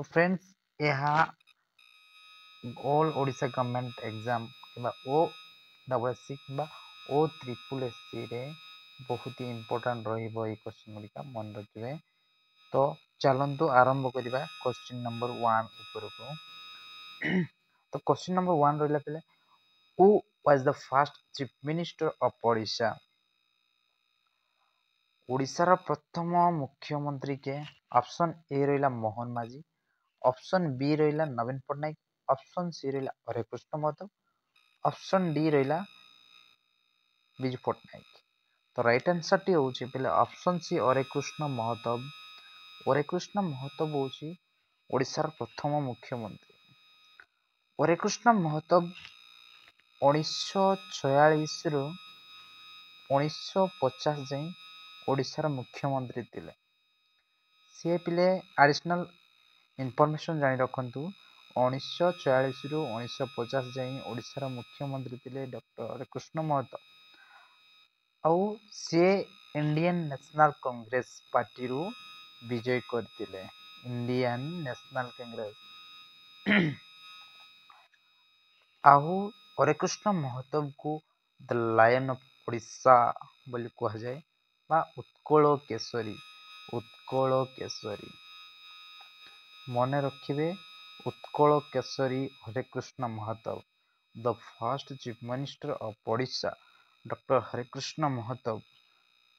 तो फ्रेंड्स यहाँ all Odisha government exam कि ओ डबल एस सी कि ओ ट्रिपल एस सी रे बहुत ही इंपोर्टेंट रहिबो ये क्वेश्चन गुड़िका मन रखिए। तो चलतु आरंभ करवा क्वेश्चन नंबर 1 उपरको। तो क्वेश्चन नंबर 1 रहा पे who was the first chief minister of Odisha. ओडिशार प्रथम मुख्यमंत्री के ऑप्शन ए रहा मोहन माझी, ऑप्शन बी रहा नवीन पट्टनायक, ऑप्शन सी रहा हरेकृष्ण महतो, ऑप्शन डी रहा विजु पट्टनायक। तो राइट आंसर टी होची पहले ऑप्शन सी हरेकृष्ण महतो। हरेकृष्ण महतो होची ओडिशार प्रथम मुख्यमंत्री। हरेकृष्ण महतो 1946 रु 1950 जाए ओडिशार मुख्यमंत्री थिले। सी पिले एडिशनल इनफॉरमेशन जानी रखु 1946 रु 1950 जाए ओडिशार मुख्यमंत्री थिले डॉक्टर हरेकृष्ण महतो। आउ सी इंडियन नेशनल कांग्रेस पार्टी रु विजय करथिले। इंडियन नेशनल कांग्रेस आहु हरेकृष्ण महतो को द लायन ऑफ ओडिशा बोली कहा जाए बा उत्कल केशरी। उत्कल केशरी मन रखिए Utkal Keshari Harekrushna Mahtab the first chief minister of Odisha doctor Harekrushna Mahtab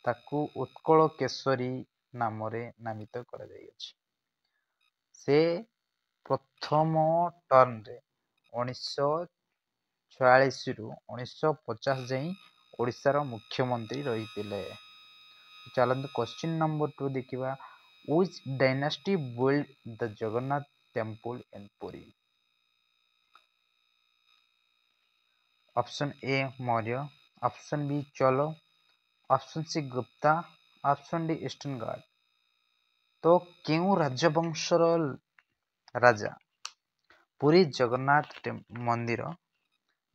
ताकू उत्कल केशरी नाम रे नामित करा जायछि। से प्रथम टर्न रे 1946 रु 1950 जाए ओडिशार मुख्यमंत्री रही। चलते क्वेश्चन नंबर 2 देखा which dynasty build the Jagannath temple in Puri. Option A Maurya, option B Chola, option C Gupta, option D eastern गार्ड। तो क्यों राजवंशर राजा पुरी जगन्नाथ मंदिर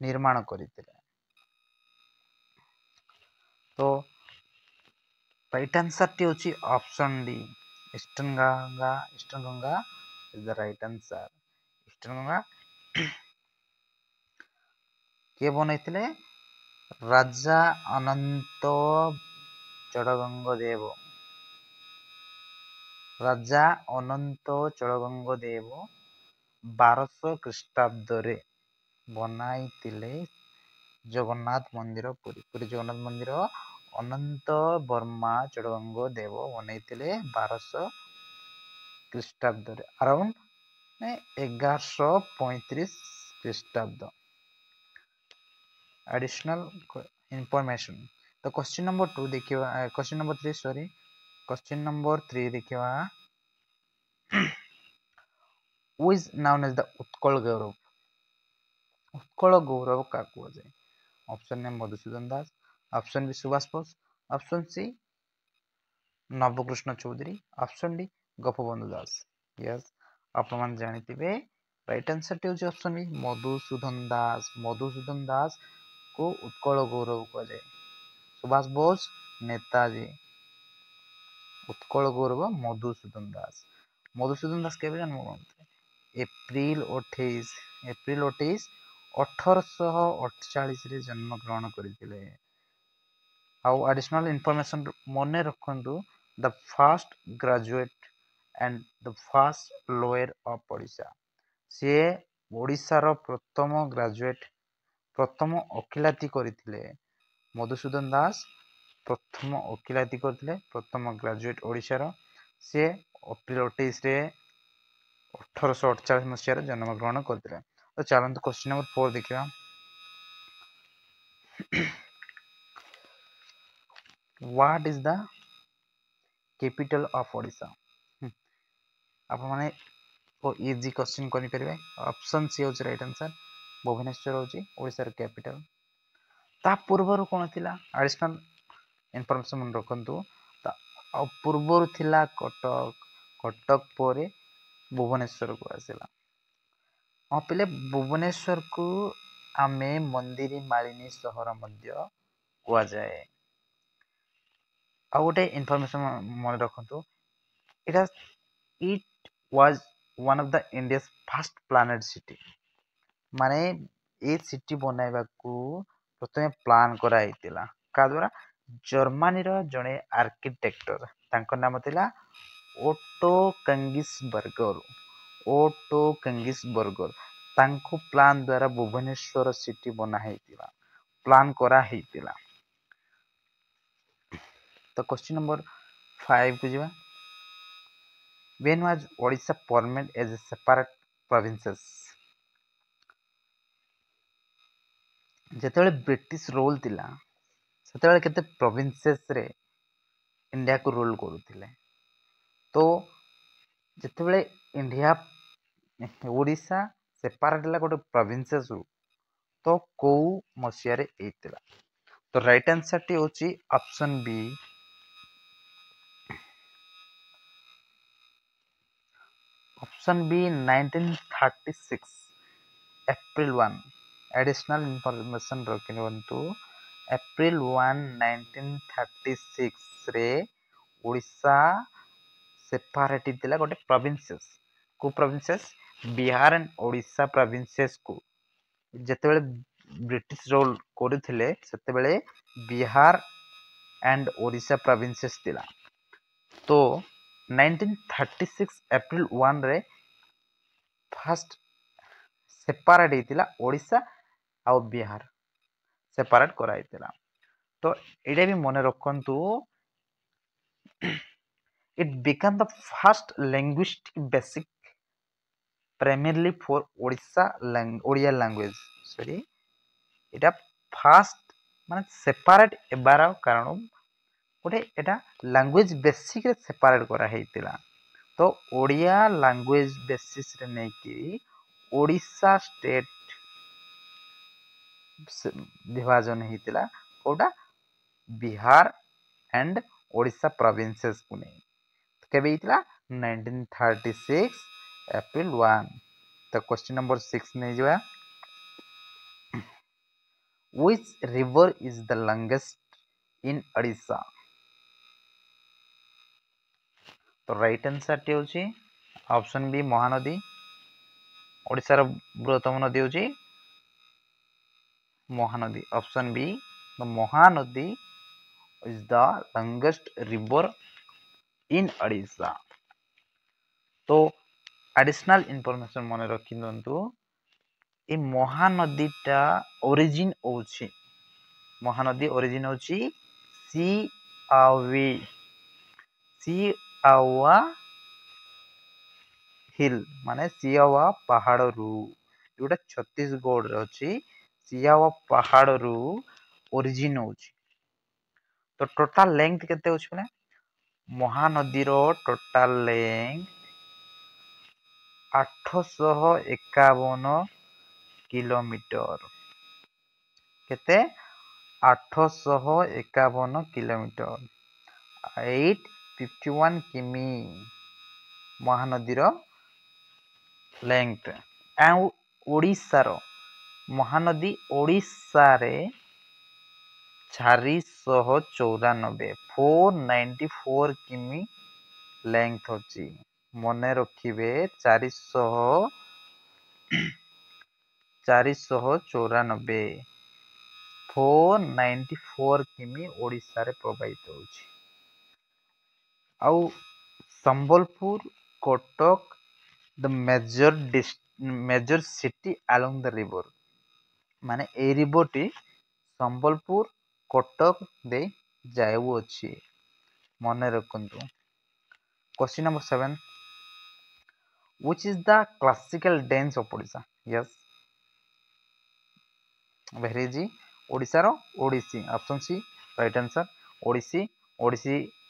निर्माण करते। तो राइट आंसर टी होची option D eastern Ganga. Eastern Ganga is the right answer. Eastern Ganga किए बनैथिले राजा अनंत चड़गंग देव। राजा अनंत चड़गंग देव 1200 ख्रीष्टाब्द रे बनाइथिले जगन्नाथ मंदिर पुरी। पुरी जगन्नाथ मंदिर अनंत वर्मा चड़गंग देव बनैथिले 1200 ख्रीष्टाब्द रे अराउंड 1135 ख्रीष्टाब्द। Additional information. तो क्वेश्चन नंबर 2 देखिवा question number 3 sorry question number 3 देखिवा who is known as the Utkal Gourav. Utkal Gourav का कुआ जाए। Option A Madhusudan Das, option B Subhash Bose, option C Nabakrishna Choudhury, option D Gopabandhu Das. Yes आप जानी राइट आंसर टी ऑप्शन बी मधुसूदन दास। मधुसूदन दास को उत्कल गौरव कहा जाए। सुभाष बोस नेताजी, उत्कल गौरव मधुसूदन दास। मधुसूदन दास के जन्म एप्रिल 28 1848 जन्म ग्रहण करते। आउ एडिशनल इनफॉरमेशन मन रखु the first graduate and the first lawyer of Odisha. सी ओडिशार प्रथम ग्रेजुएट प्रथम वकिलाती करथिले। मधुसूदन दास प्रथम वकिलाती करथिले प्रथम ग्रेजुएट ओडिशार। से एप्रिल 28 1848 मसीह जन्म ग्रहण करथिले। तो चलते क्वेश्चन नंबर 4 देखिए what is the capital of Odisha. आप माने ओ इजी क्वेश्चन करि परिबे। ऑप्शन सी होची राइट आंसर भुवनेश्वर होची ओडिशार कैपिटल। ता पूर्वरु कोन थिला एडिशनल इनफॉरमेशन मन रखंतु। ता पूर्वरु थिला कटक, कटक परे भुवनेश्वर को आसिला। पहले भुवनेश्वर को आमे मंदिरी मालिनी सहर मध्य कुआ जाए। आ गोटे इनफॉरमेशन मन रखंतु it was one of the India first planned city माने ए सिटी बनाइबा को प्रथमे प्लान करा हैतिला का द्वारा जर्मनी रो जणे आर्किटेक्टर तांको नाम थिला ओटो कंगिसबर्गर ओटो कंगिसबर्गर तांको प्लान द्वारा भुवनेश्वर सिटी बना हैतिला प्लान करा हैतिला तो क्वेश्चन नंबर 5 को जिबा when was Odisha formed as a separate provinces ଯେତେବେଳେ ବ୍ରିଟିଶ ରୋଲ ଥିଲା ସେତେବେଳେ କେତେ ପ୍ରୋଭିନ୍ସେସ୍ ରେ इंडिया को रूल करुଥିଲେ तो ଯେତେବେଳେ इंडिया ओडिशा सेपरेट ହେଲା ଗୋଟେ ପ୍ରୋଭିନ୍ସେସ୍ ରୁ तो କୋଉ ମସିହାରେ ହେଇଥିଲା तो राइट आंसर टी होची ऑप्शन बी ऑप्शन बी 1936 अप्रैल 1 एडिशनल इंफॉर्मेशन रखिनतु अप्रैल 1 1936 रे ओडिशा सेपरेट थिला गोटे प्रोविंसेस को provinces Bihar and Odisha provinces को जेतेबेले ब्रिटिश रूल करथिले सेतेबेले बिहार एंड ओडिशा प्रोविंसेस थिला तो 1936 अप्रैल 1 रे फर्स्ट सेपरेट हेतिला ओडिशा आ बिहार सेपरेट कराइतिला तो एटा भी मने रखंतु it became the first linguistic basic primarily for Odia language sorry এটা ফার্স্ট মানে সেপারেট এবার কারণ গোটে এটা ল্যাঙ্গুয়েজ বেসিক রে সেপারেট করা হইতিলা তো ওড়িয়া ল্যাঙ্গুয়েজ বেসিস রে নেকি ओडिशा स्टेट विभाजन होता कोटा बिहार एंड ओडिशा प्रोविंसेस को नहीं केबे हितला 1936 अप्रैल 1 तो क्वेश्चन नंबर 6 नहीं जवा which river is the longest in Odisha तो राइट आंसर टी होची ऑप्शन बी महानदी ओडिशा रो बृहत्तम नदी होची Mahanadi option be the Mahanadi is the longest river in Odisha तो एडिशनल इंफॉर्मेशन मन रखी दंतु ए महानदी टा ओरिजिन होची महानदी ओरिजिन होची सिआवा हिल माने सिआवा पहाड़ रु जोटा छत्तीसगढ़ रे अछि सिआवा पहाड़ रु ओरिजिन होची तो टोटल लेंथ केते होची माने महानदी रो टोटल लेंथ 851 किलोमीटर केते 851 किलोमीटर 851 किमी महानदी रो लेंथ एंड ओडिशा रो महानदी ओडिशा रे 494 494 किमी लेंथ होची मने रखिबे 494 494 किमी ओडिशा रे प्रवाहित होची आउ Sambalpur Cuttack the major city along the river माने ए रिवर टी संबलपुर कोटक दे जायु अछि मने रखंतु question number 7 which is the classical dance of Odisha yes very easy Odisha ro Odissi option C right answer Odissi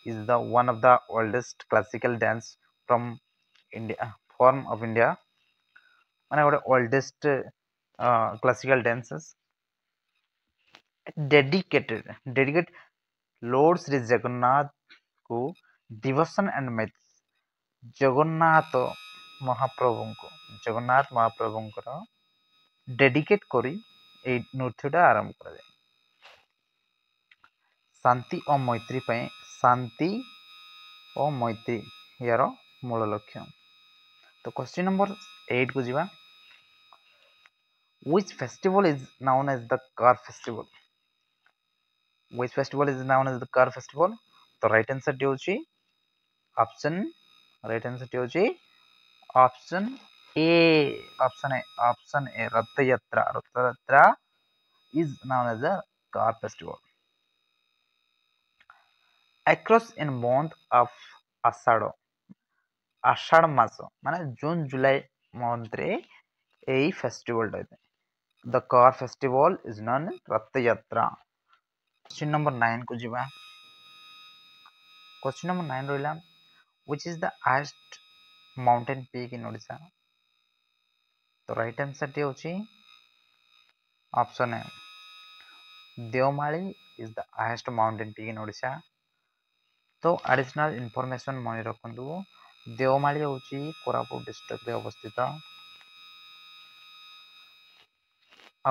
is the one of the oldest classical dance from India form of India माने ଗୋଟେ oldest classical dances dedicated Lord Sri Jagannath को devotion and math Jagannath महाप्रभु को dedicate करी ए नृत्यटा आरंभ कर शांति और मैत्री शांति और मैत्री यार मूल लक्ष्य तो क्वेश्चन नंबर 8 को जीवा which festival is known as the car festival which festival is known as the car festival तो राइट आंसर टी होची ऑप्शन राइट आंसर टी होची ऑप्शन ए ऑप्शन ए रथ यात्रा is known as a car festival across in month of आषाढ़ आषाढ़ मास माने जून जुलाई month रे एई festival टा the car festival is known as रथ यात्रा क्वेश्चन नंबर 9 को जीवा क्वेश्चन नंबर 9 रहिला which is the highest mountain peak in Odisha तो right answer टी होची option A Devmali is the highest mountain peak in Odisha तो एडिशनल इंफॉर्मेशन मन रखंतु देवमाली होची कोरापुट डिस्ट्रिक्ट रे अवस्थित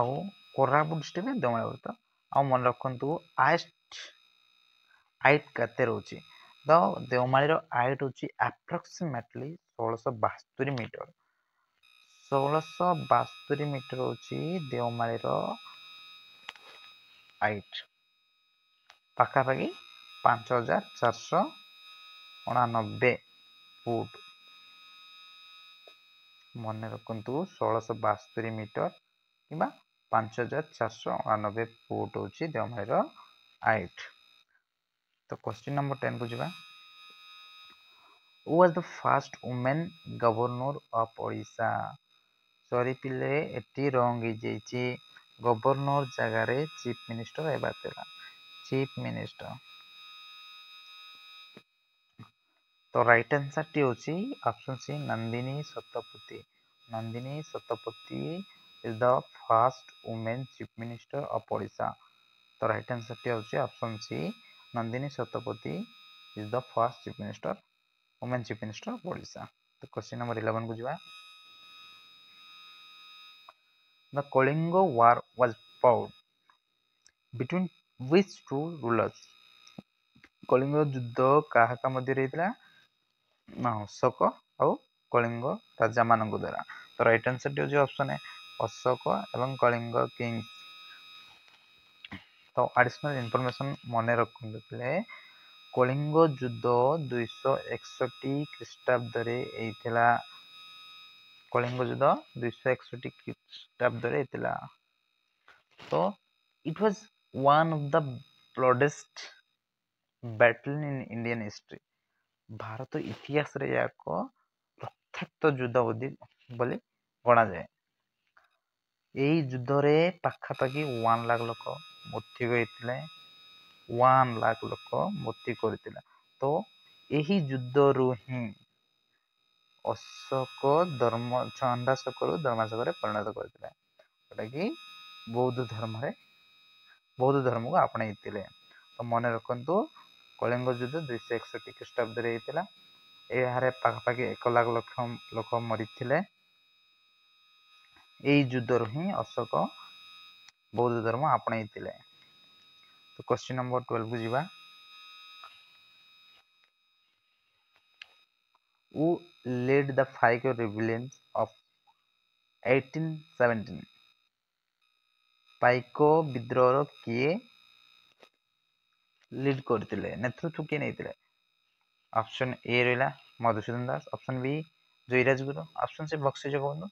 आउ कोरापुट डिस्ट्रिक्ट रे देवमाली अवस्थित आउ मन रखंतु हाइट कते रहउची तो देवमाली रो हाइट होची अप्रोक्सीमेटली 1672 मीटर 1672 मीटर होची देवमाली रो हाइट पाखापाखि 5489 फुट मन रखंतु 1672 मीटर किबा 5489 फुट होची देवमाली रो हाइट तो क्वेश्चन नंबर 10 को जीवा who was the first woman governor of Odisha sorry पिले एटी रंग ही जेची गवर्नर जगह रे चीफ मिनिस्टर हेबा तेला चीफ मिनिस्टर तो राइट आंसर टी होची option C Nandini Satpathy is the first women chief minister of Odisha तो राइट आंसर टी होची option C Nandini Satpathy is the first chief minister women chief minister of Odisha तो क्वेश्चन नंबर 11 को जीवा The Kalinga War was fought between which two rulers? Kalinga युद्ध काहा मध्य रहितला ना अशोक और कलिंग राजा मानक द्वारा तो राइट आंसर टी होची ऑप्शन ए अशोक एवं कलिंग किंग्स तो एडिशनल इंफॉर्मेशन मन रखुले कलिंग युद्ध 261 ख्रीष्टाब्द रे एइथिला कलिंग युद्ध 261 ख्रीष्टाब्द रे एइथिला तो it was one of the bloodiest battle in Indian history Bharat इतिहास रे याक रक्ताक्त युद्ध बोली गणा जाए एई युद्ध रे पाखापाखि 1 लाख लोक मृत्यु गइथिले 1 लाख लोक मृत्यु करथिला तो एही युद्ध रु ही अशोक धर्म चंडाशोक रु धर्माशोक रे परिणत करथिले जोटा कि बौद्ध धर्म को आपणैथिले तो मन रखंतु कलिंग युद्ध 261 ख्रीष्टाब्द रे हेतिला एहारे पाखापाखि 1 लाख लोक मरिथिले एई युद्ध रु ही अशोक बौद्ध धर्म आपणैथिले तो क्वेश्चन नंबर 12 को जीवा who led the Phaigo rebellion of 1817 पाइको विद्रोह किए लीड करथिले नेतृत्व किए नैथिले ऑप्शन ए रहिला Madhusudan Das option B Jayraj Guru option C Bakshi Jagabandhu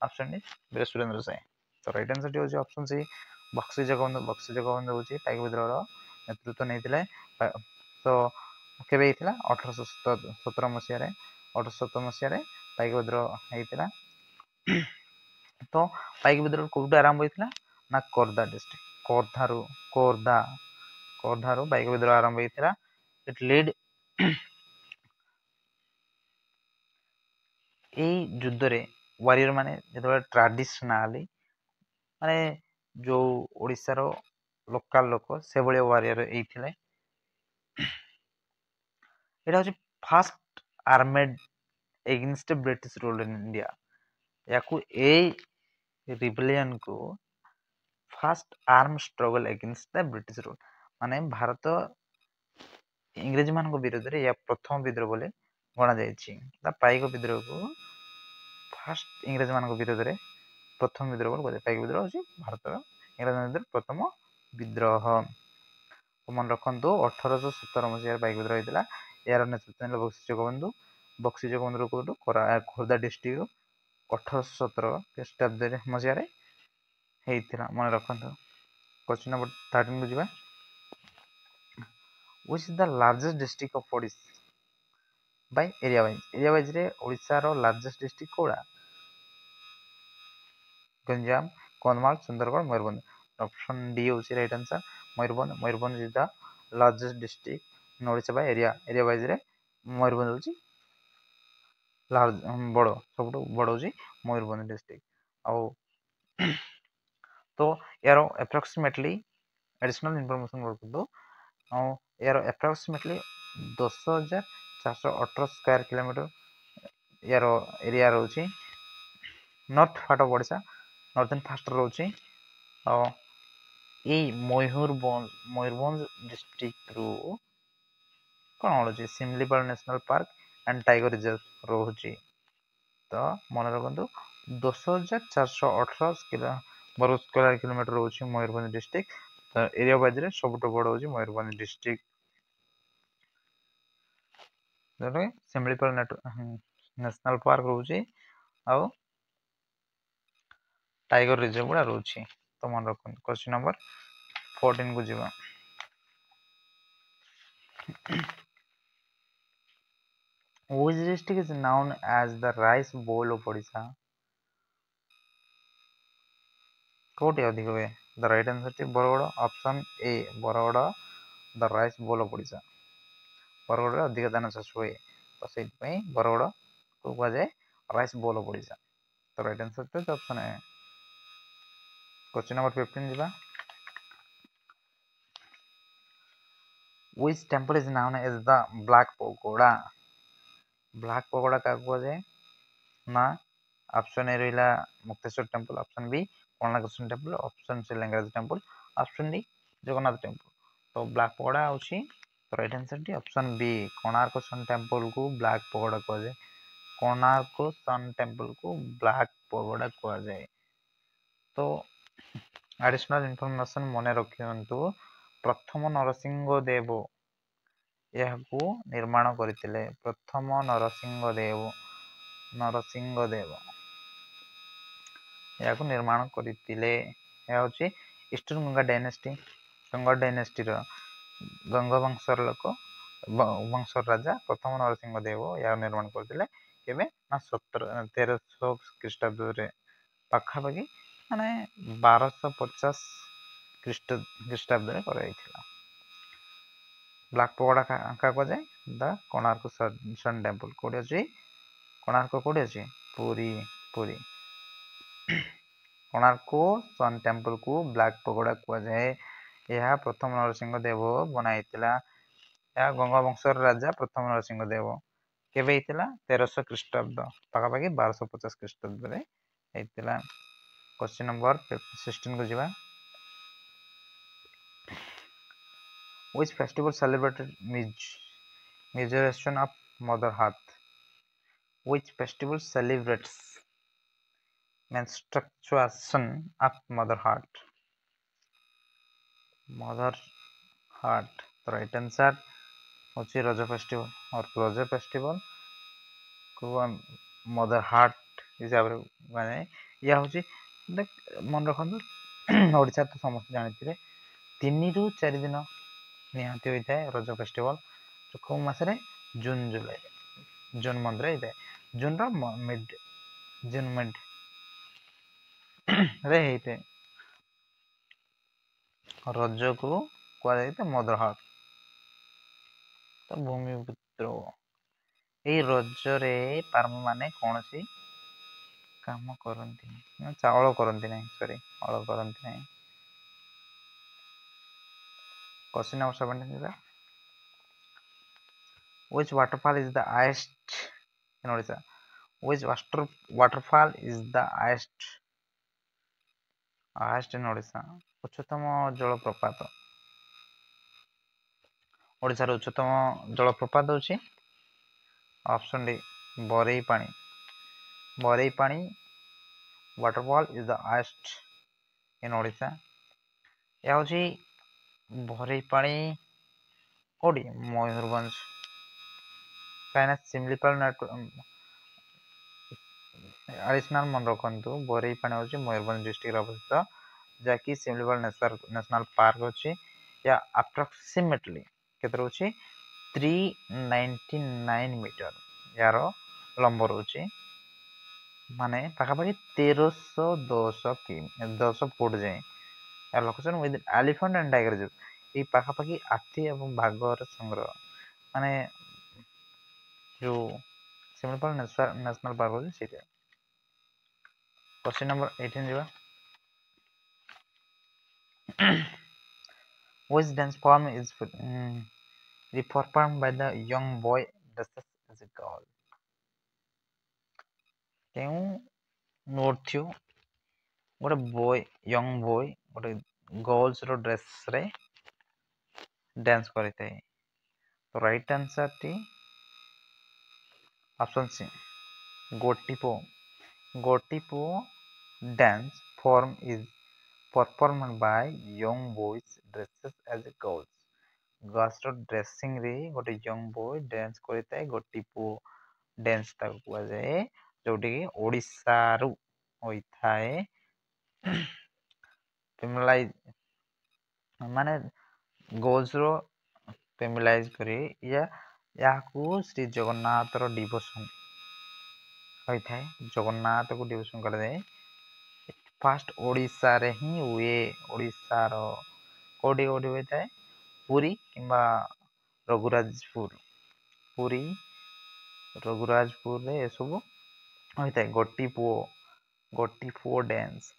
option D Veer Surendra Sai तो राइट आंसर टी होची ऑप्शन सी बक्सी जगबंधु होची पाइको विद्रोह नेतृत्व नैथिले तो केबे हेतिला 1817 मसिया रे 1817 मसिया रे पाइको विद्रोह हेतिला तो पाइको विद्रोह कोड आरंभ होइथिला ना कोरदा डिस्ट्रिक्ट कोरधारू पाइको विद्रोह आरंभ होइथिला इट लीड ए युद्ध रे वॉरियर माने जेतबे ट्रेडिशनली माने जो ओडिसा रो लोकल लोक से बळे वॉरियर एइथिले एटा होची first armed against British rule in India याकू ए रिबेलियन को first arm struggle against the British rule माने भारत इंग्रज मान विरोध रे या प्रथम विद्रोह बोले गणा जायछि ता पाइक विद्रोह को फास्ट इंग्रज मान विरोध में प्रथम विद्रोह पाइक विद्रोह हूँ भारत इंग्रज विरोध प्रथम विद्रोह। तो मन रखु 1817 मसीह पाइक विद्रोह होता है। यार नेतृत्व बक्सी जगबंधु। बक्सी जगबंधु कौटू खोर्धा डिस्ट्रिक्ट 1817 ख्रीष्टाब्द मसीह मन रखु। क्वेश्चन नंबर 13 को जावा। Which is the largest district of Odisha by area wise? Area wise रे ओडिशा रो largest district कोड़ा? गंजाम, कंधमाल, सुंदरगढ़, मयूरभंज। ऑप्शन डी होची right answer Mayurbhanj. Mayurbhanj is the largest district in Odisha by area. Area wise रे मयूरभंज होची लार्ज बड़ो सबटू बड़ो होची मयूरभंज डिस्ट्रिक्ट। आउ तो यारो अप्रोक्सीमेटली एडिशनल इंफॉर्मेशन वर्क दो यार अप्रोक्सीमेटली 10,418 स्क्वायर किलोमीटर यार एरिया रोचे north part of Odisha northern फास्ट रोचे। मयूरभंज डिस्ट्रिक्ट रु कौन रोचे Simlipal national park and tiger reserve रोचे। तो मन रखु 10,418 वर्ग स्क्वायर किलोमीटर रोचे मयूरभंज डिस्ट्रिक्ट। तो एरिया वाइज रे सबटू बड़ होची Mayurbhanj district. Simlipal national park रोचे आउ टाइगर रिजर्व गुड़ा रोचे। तो मन रखु। क्वेश्चन नंबर 14 को जीवा। Which district is known as the rice bowl of Odisha? कोटी अधिक हुए the right answer T Bargarh. Option A Bargarh the rice बोल ऑफ ओडिशा। बरगड़ अधिक धान चाष हुए तो से बरगड़ को कह जाए राइस बोल ऑफ ओडिशा। तो राइट आंसर टी ऑप्शन ए। क्वेश्चन नंबर 15 जीवा। Which temple is known as the Black Pagoda? Black pagoda क्या कह जाए ना ऑप्शन ए रहा Mukteshwar temple. Option B Konark temple. Option C Lingaraj temple. Option D Jagannath temple. तो ब्लैक पगोड़ा होची तो राइट आंसर टी option B Konark sun temple को ब्लैक पगोड़ा कह जाए। कोणार्क सन टेम्पल को ब्लैक पगोड़ा कह जाए। तो एडिशनल इंफॉर्मेशन मन रखियंतु प्रथम नरसिंह देव यह निर्माण करते। प्रथम नरसिंह देव यह निर्माण करते। Eastern Ganga dynasty Ganga dynasty Ganga वंशर लोक वंशर राजा प्रथम नरसिंह देव यह निर्माण करते। 1300 ख्रीष्टाब्द पाखापाखि माने 1250 ख्रीष्टाब्द ब्लैक पगोड़ा क्या कह जाए द कोणार्क सन टेम्पल। कौटी अच्छी कोणार्क कौटी अच्छी पुरी पुरी। कोणार्क सन टेम्पल को ब्लैक पगोड़ा कह जाए। यह प्रथम नरसिंह देव बनाई यह गंगा वंशर राजा प्रथम नरसिंह देव केवे 1300 ख्रीष्टाब्द पाखापाखि 1250 ख्रीष्टाब्द। क्वेश्चन नंबर 16 को जीवा। Which festival celebrated menstruation of Mother Earth? Which festival celebrates menstruation of Mother Earth? Mother Earth तो राइट आंसर होची रज फेस्टिवल। और रज फेस्टिवल को मदर हार्ट हिसाब से माने या होची मन रखु ओडिशा तो समस्त जानी 3 ରୁ 4 दिन निहाती होता है रज फेस्टिवल। तो कौ मसरे जून जुलाई जून मंथ रे होता है। जून मिड रे होते रज को कह मदर हार्ट। तो भूमिपुत्र यही रजरे पारम माने कौन सी काम करती चावल करती नहीं सॉरी हल करती नहीं। Question number 17 Which waterfall is the highest in Odisha? Which waterfall is the highest in Odisha? उच्चतम जलप्रपात ओडिशार उच्चतम जलप्रपात होची option D Barehipani. Barehipani waterfall is the highest in Odisha. यह हूँ बरईपाणी कोडी मयूरभंज कहीं सिमलीपाल एडिशनल मन रखु बरईपाणी हूँ मयूरभंज डिस्ट्रिक्ट अवस्थित जहाँकि सिमलीपाल नेशनल पार्क अच्छी या अप्रोक्सीमेटली केते रोचे 399 मीटर यार लंब रोचे माने पाखापाखि 1310 फुट जाए यार location with elephant and tiger reserve ये पाखापाखि हाथी एवं बाघर संग्रह माने जो सिमलीपाल नेशनल पार्क होची सेटा। क्वेश्चन नंबर 18 जीवा which dance form is performed by the young boy dresses as a girl केउ नृत्य गोटे बॉय यंग बॉय गोटे गर्ल्स रो ड्रेस रे डांस करते हैं। तो राइट आंसर टी option C Gotipua. Gotipua dance form is performed by young boys dresses as a girls. Girls रो ड्रेसिंग रे गोटे यंग बॉय डांस करता है गोटीपो डांस ताको कुआ जाए जोटी कि ओडिसा रु होइथाए फेमिलाइज माने गर्ल्स रो फेमिलाइज करी या याकू श्री जगन्नाथ रो डिवोशन होता है। जगन्नाथ को डिवोशन कर दे फास्ट ओडिसा रे ही हुए ओडिसा रो कोडी कोडी होता है पुरी किंबा रघुराजपुर पुरी रघुराजपुर रे सब होता है गोटी पुओ डांस।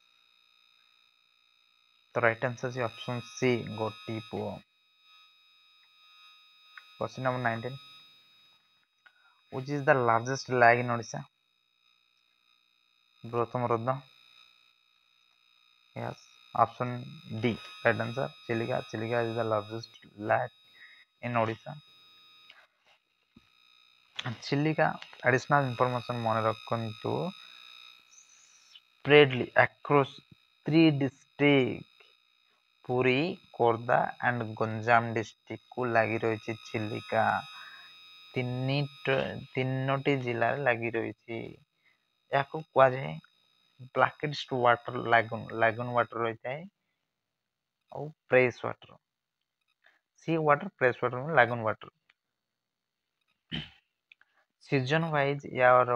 तो right answer is option C Gotipua. Question number 19 which is the largest lake in Odisha? बृहत्तम हृद। yes option D right answer Chilika is the largest lake in Odisha। Chilika additional information मन रखंतु spreadly across 3 districts Puri Khordha and Ganjam district को लगी रही चिलिका तीनोटी जिला लगी रही या कह जाए ब्लैकेस्ट वाटर लागून वाटर रही है और फ्रेश वाटर सी वाटर फ्रेश वाटर लागून वाटर। सीजन वाइज यार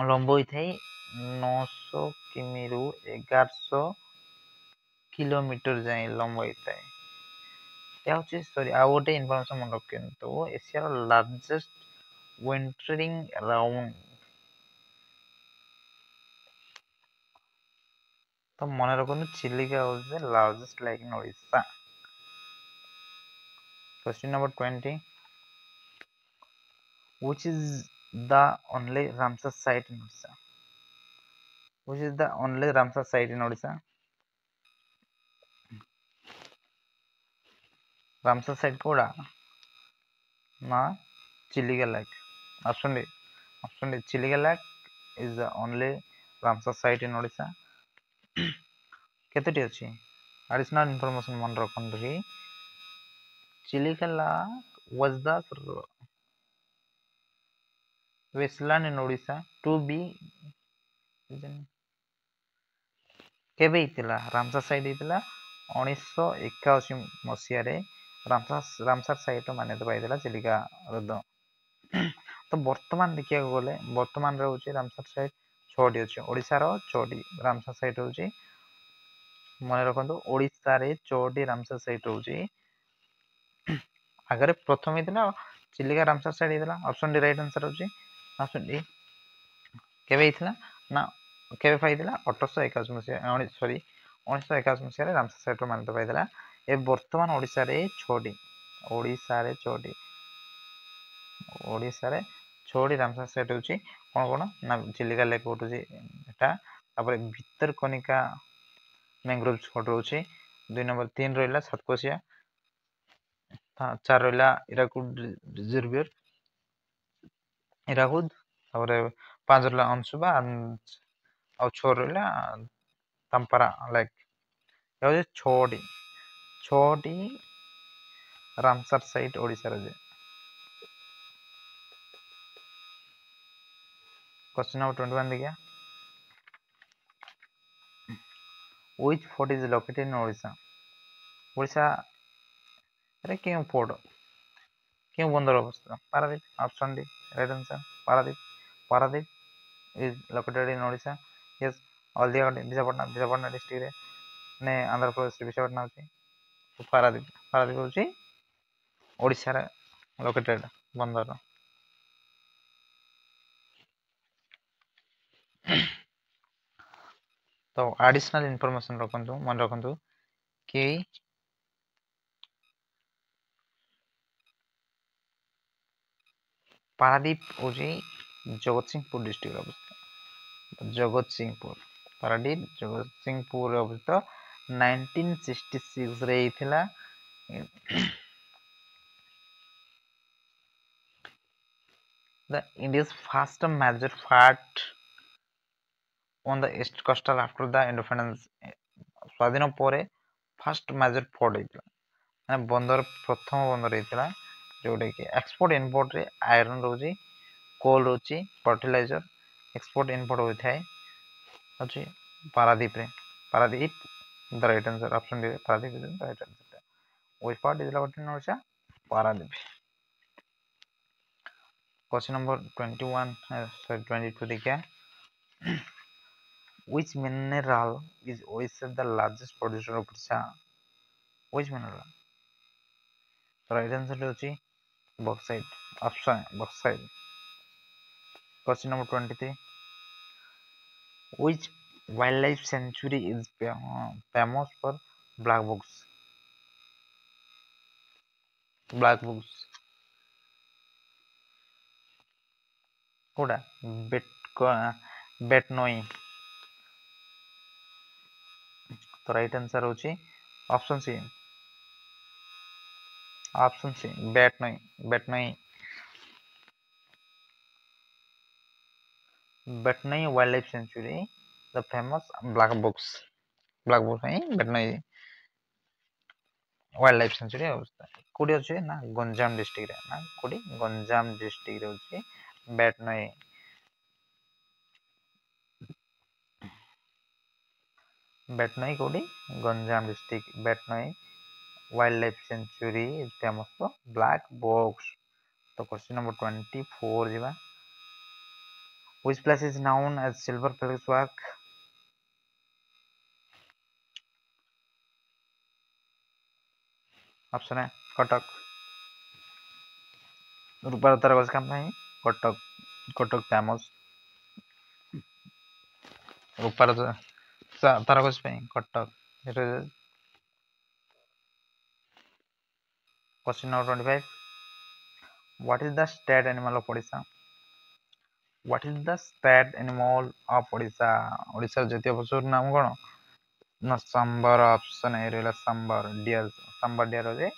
लंब होता है 900 किमी रु 1100 किलोमीटर जाए लंब होता है। या सॉरी आ गोटे इनफॉरमेशन मन रखु एशिया लार्जेस्ट विंटरिंग राउंड तो मन रखु चिलिका हूँ largest lake in Odisha. Question number 20 which is the only Ramsar site in Odisha? Which is the only Ramsar site in Odisha? Ramsar site कोड़ा ना Chilika lake. Option D Chilika lake is the only Ramsar site in Odisha। केतेटी अछि additional information मन रखंतु कि Chilika lake was the westland in Odisha to be केबे इतला Ramsar site इतला 1981 मसिया रे Ramsar site मान्यता पाइला चिलिका हृद। तो वर्तमान देखिया गले वर्तमान रे होची रामसर साइट 6टी अछि ओडिसा रो 6टी रामसर साइट होची मन रखंतु ओडिसा रे 6टी रामसर साइट होची। आगरे प्रथम इतला चिलिका रामसर साइट इतला ऑप्शन डी राइट आंसर होची ऑप्शन डी केबे इतला ना केबे पाइला 1881 मसिया सॉरी 1981 मसिया रे रामसर साइट मान्यता पाइला। ए वर्तमान ओडिसा रे 6टी रामसर साइट होची कोन कोन ना चिलिका लेक होची एटा तापर भितरकनिका मैंग्रोव स्पॉट होची 2 नंबर 3 रहला सातकोशिया 4 रहला इराकुद रिजर्वियर इराकुद ତାପରେ 5 ରହିଲା ଅଂଶୁପା ଆଉ 6 ରହିଲା ତାମ୍ପାରା ଲାଇକ୍ ହଉଛି 6ଟି ରାମସାର ସାଇଟ୍ ଓଡ଼ିଶାର ଯେ क्वेश्चन नंबर 21 देखिए which fort is located in Odisha रे क्यों फोर्ट क्यों बंदर अवस्था Paradip option D right answer Paradip is located in Odisha yes Haldia Visakhapatnam district रे ने आंध्र प्रदेश विशाखापट्टनम होची पारादीप होची ओडिशा रे लोकेटेड बंदर तो एडिशनल इंफॉर्मेशन रखंतु मन रखंतु कि पारादीप होची जगतसिंहपुर डिस्ट्रिक्ट अवस्थित जगतसिंहपुर पारादीप जगतसिंहपुर अवस्थित 1966 रे थिला the India's first major fort on the east coastal after the independence स्वाधीन परे फर्स्ट मेजर फोर्ट होइतला माने बंदर प्रथम बंदर होइतला जोडे कि एक्सपोर्ट इंपोर्ट रे आयरन रोजी कोल रोची फर्टिलाइजर एक्सपोर्ट इंपोर्ट होई थाए अछि Paradip the right answer option D Paradip is the right answer which part is located in Odisha Paradip question number 22 देखिए which mineral is Odisha the largest producer of Odisha which mineral right answer होची bauxite option bauxite question number 23 which wildlife sanctuary is famous for black books कोडा बेटनोई तो right answer होची option C Bhetnoi wildlife sanctuary the famous black bucks है Bhetnoi wildlife century अवस्था कोडी अछि ना Ganjam district रे ना कोडी गंजाम डिस्ट्रिक्ट रे अछि बेटनोई कोडी Ganjam district Bhetnoi wildlife sanctuary is famous for black bucks तो क्वेश्चन नंबर 24 जीवा which place is known as silver palace work option है कटक रूपार तारकस काम नहीं कटक फेमस रूपार तारकस पे Cuttack question number 25 what is the state animal of Odisha Odisha जातीय पशुर नाम कोन ना सांबर ऑप्शन ए रहला सांबर डियर रे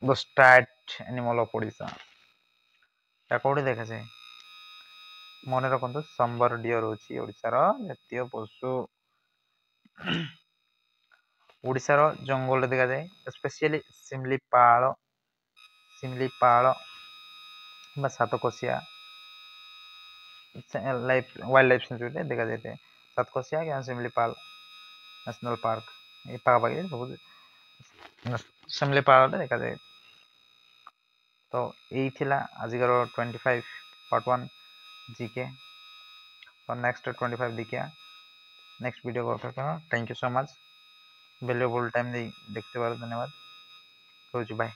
the state animal of Odisha या कोडी देखा जाय मने रखंतु सांबर डियर होची ओडिशा रो जातीय पशु ओडिशा रो जंगल रे देखा जाय स्पेशली सिमलीपाल बा सातकोशिया वाइल्ड लाइफ सेंचुरी देखा जाते हैं सातकोशिया या सिमलीपाल नेशनल पार्क ये पाबागे बहुत सिमलीपाल देखा जाए तो यही थिला आजिकर 25 पार्ट 1 जीके और नेक्स्ट 25 देखिए नेक्स्ट वीडियो को thank you so much valuable time देखते बार धन्यवाद बाय।